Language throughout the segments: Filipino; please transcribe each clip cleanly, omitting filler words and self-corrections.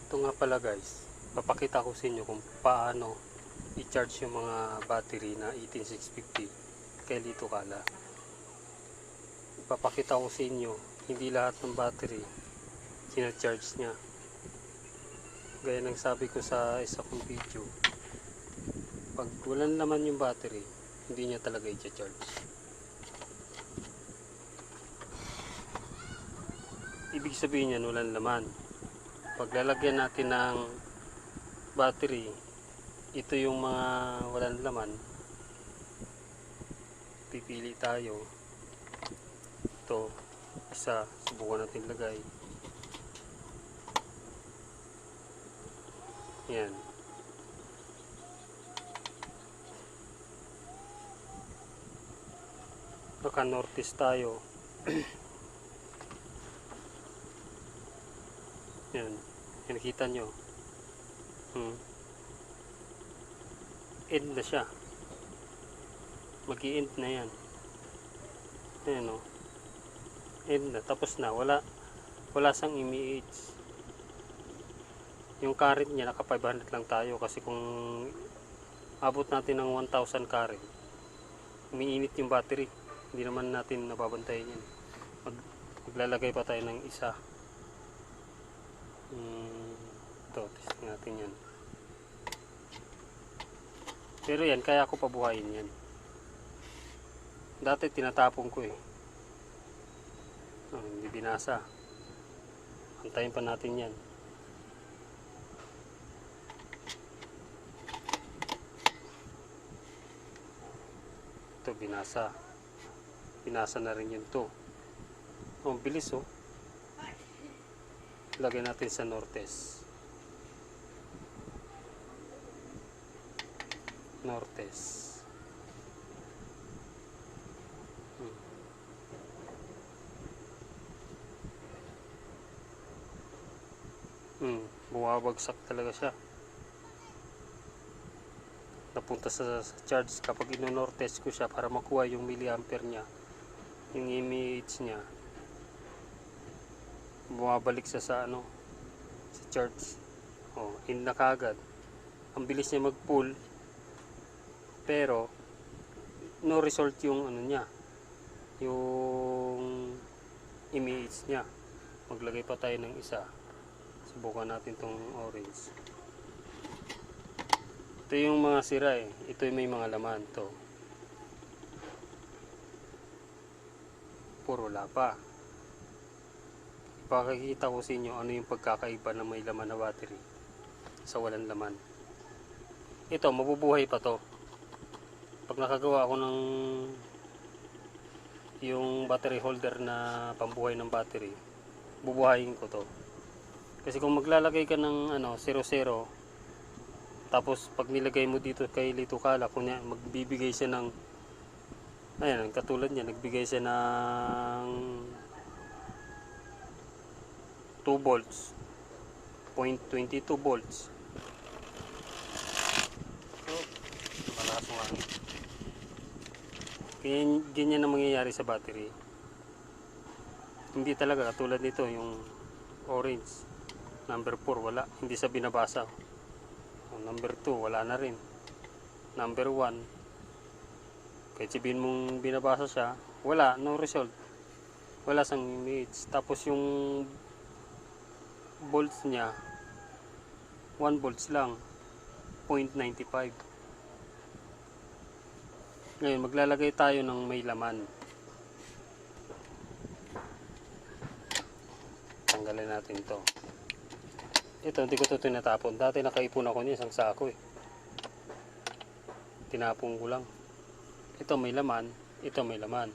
Ito nga pala guys, papakita ko sa inyo kung paano i-charge yung mga battery na 18650 kay Lito Kala. Papakita ko sa inyo, hindi lahat ng battery sina-charge niya. Gaya ng sabi ko sa isa kong video, pag walang laman yung battery, hindi niya talaga i-charge. Ibig sabihin niyan walang laman. Paglalagyan natin ng battery, ito yung mga walang laman, pipili tayo. Ito, isa, subukan natin lagay. Yan. Naka-northeast tayo. Yan. Nakikita nyo. End na siya. Mag-i-end na yan. Ayan o. End na. Tapos na. Wala sang mAh. Yung current niya naka 500 lang tayo. Kasi kung abot natin ng 1000 current, umiinit yung battery. Hindi naman natin nababantayan yan. Maglalagay pa tayo ng isa. Ito, testing natin yan. Pero yan, kaya ako pabuhayin yan. Dati tinatapon ko eh. Hindi binasa. Antayin pa natin yan. Ito, binasa. Binasa na rin yun to. Oh, bilis oh. Lagay natin sa northeast. Northeast. Bumabagsak talaga siya. Napunta sa charge kapag ino-northeast ko siya para makuha yung milliampere niya, yung mAh niya. Bumabalik siya sa sa charge. In na kagad. Ang bilis niya mag-pull, pero no result yung niya, yung mAh niya. Maglagay pa tayo ng isa. Subukan natin tong orange. Ito yung mga sira eh. Ito yung may mga laman to. Puro wala pa. Pakikita ko sa inyo ano yung pagkakaiba ng may laman na battery sa walang laman. Ito, mabubuhay pa to. Pag nakagawa ako ng yung battery holder na pambuhay ng battery, bubuhayin ko to. Kasi kung maglalagay ka ng 00, tapos pag nilagay mo dito kay Lito Kala, kunya magbibigay siya ng, ayan, katulad niya, nagbigay siya ng 2 volts, 0.22 volts. So, malakas mo hangin. Ganyan na mangyayari sa battery. Hindi talaga katulad nito, yung orange. Number 4, wala. Hindi sa binabasa. Number 2, wala na rin. Number 1, kahit sabihin mong binabasa siya, wala. No result. Wala sang image. Tapos yung volts niya 1 volts lang, 0.95. Ngayon maglalagay tayo ng may laman. Tanggalin natin to. Ito hindi ko to tinatapon. Dati nakaipon ako niya isang sako eh. Tinapon ko lang. Ito may laman, ito may laman.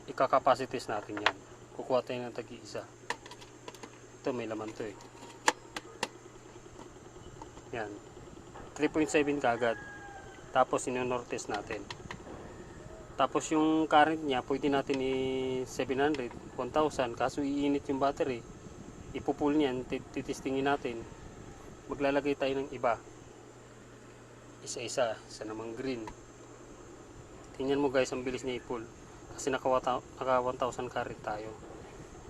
Ika-capacities natin yan. Kukuha tayo ng tagi-isa. Ito may laman to eh. Yan. 3.7 kagad. Tapos ino-northeast natin. Tapos yung current niya pwede natin i-700, 1,000. Kaso iinit yung battery. Ipupull niyan, titistingin natin. Maglalagay tayo ng iba. Isa-isa. Isa namang green. Tingnan mo guys, ang bilis niya i-pull. Kasi naka 1,000 current tayo.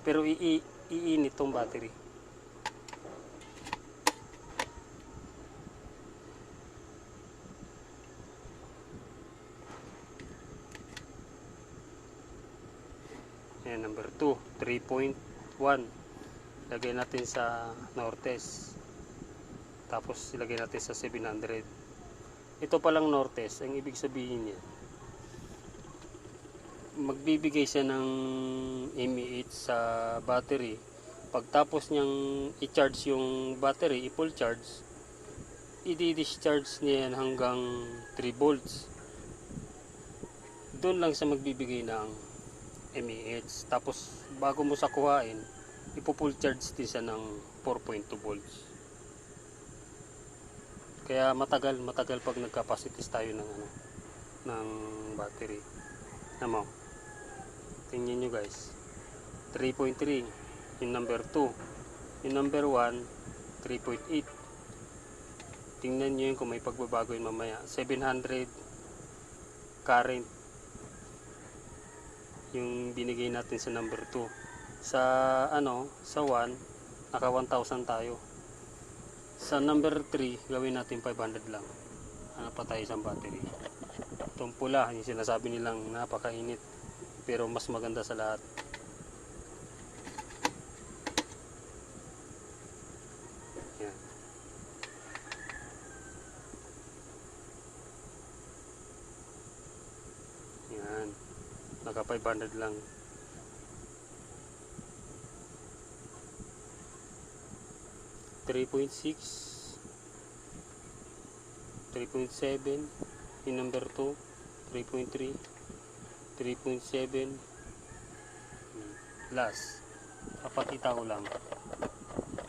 Pero iinit tong battery. Ayan, number 2, 3.1. Lagay natin sa Nortes. Tapos ilagay natin sa 700. Ito palang Nortes, ang ibig sabihin niya, magbibigay siya ng mAh sa battery. Pagtapos niyang i-charge yung battery, i-full charge, i-discharge niya yan hanggang 3 volts. Doon lang siya magbibigay ng mAh. Tapos bago mo sa kuhain, ipo-full charge din siya ng 4.2 volts. Kaya matagal pag nag-capacities tayo ng ng battery. Ano? Tingnan nyo guys. 3.3 yung number 2. Yung number 1 3.8. Tingnan nyo yun kung may pagbabago yun mamaya. 700 current yung binigay natin sa number 2. Sa sa 1 naka 1,000 tayo. Sa number 3 gawin natin 500 lang. Hanap pa tayo isang battery. Itong pula, yung sinasabi nilang napakainit, pero mas maganda sa lahat. Yan. Yan. Naka 500 lang. .6 3.7 yung number 2 3.3 3.7 last papakita ko lang,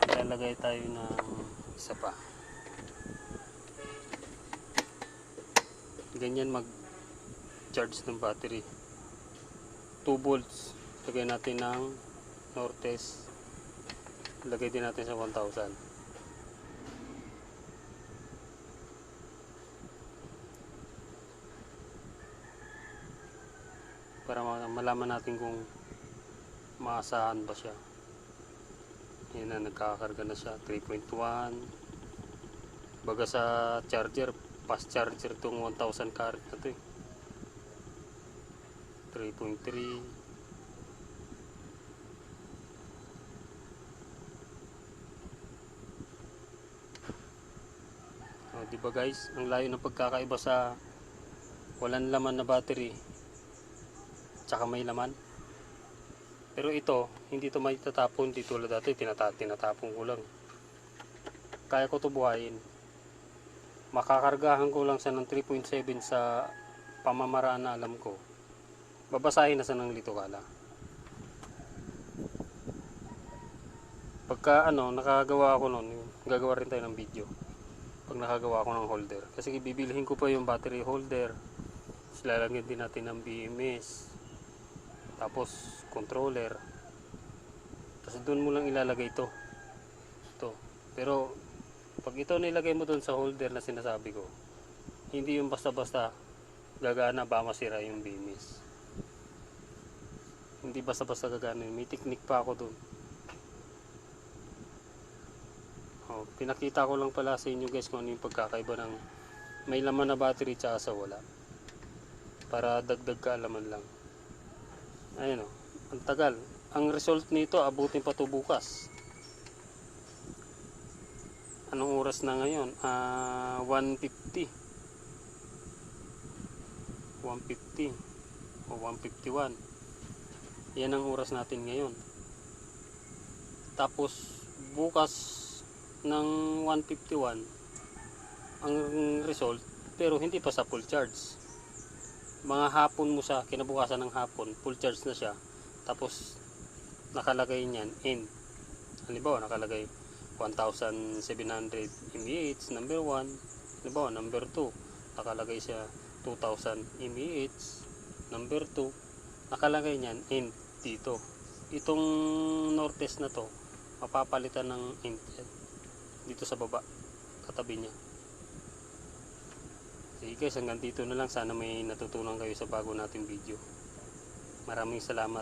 lalagay tayo ng isa pa, ganyan mag charge ng battery. 2 volts lagay natin ng Nortes, lagay din natin sa 1,000. Para malaman natin kung maasahan ba siya. Yan na, nagkakakarga na siya. 3.1. Baga sa charger, fast charger tong 1,000 current na to eh. 3.3. Diba guys, ang layo ng pagkakaiba sa walang laman na battery tsaka may laman. Pero ito, hindi ito may tatapon, di tulad dati tinatapon ko lang. Kaya ko ito buhayin. Makakargahan ko lang sa ng 3.7 sa pamamaraan na alam ko. Babasahin na sa ng litukala. Pagka nakagawa ako nun, gagawa rin tayo ng video. Pag nakagawa ako ng holder. Kasi bibilihin ko pa yung battery holder. Lalagyan din natin ng BMS. Tapos controller. Kasi doon mo lang ilalagay ito. Pero pag ito nilagay mo doon sa holder na sinasabi ko, hindi yung basta-basta gagana ba masira yung BMS. Hindi basta-basta gagana. May technique pa ako doon. Pinakita ko lang pala sa inyo guys kung ano yung pagkakaiba ng may laman na battery tsaka sa wala. Para dagdag kaalaman lang. Ayun ang tagal. Ang result nito abutin pa to bukas. Anong oras na ngayon? 1:50 o 1:51. Yan ang oras natin ngayon. Tapos bukas ng 1:51 ang result, pero hindi pa sa full charge. Mga hapon mo siya, kinabukasan ng hapon, full charge na siya. Tapos nakalagay niyan end. Halimbawa nakalagay 1,700 mAh number 1. Halimbawa number 2 nakalagay siya 2,000 mAh number 2. Nakalagay niyan end dito. Itong Nortes na to mapapalitan ng end dito sa baba, katabi niya. Sige guys, hanggang dito na lang. Sana may natutunan kayo sa bago nating video. Maraming salamat.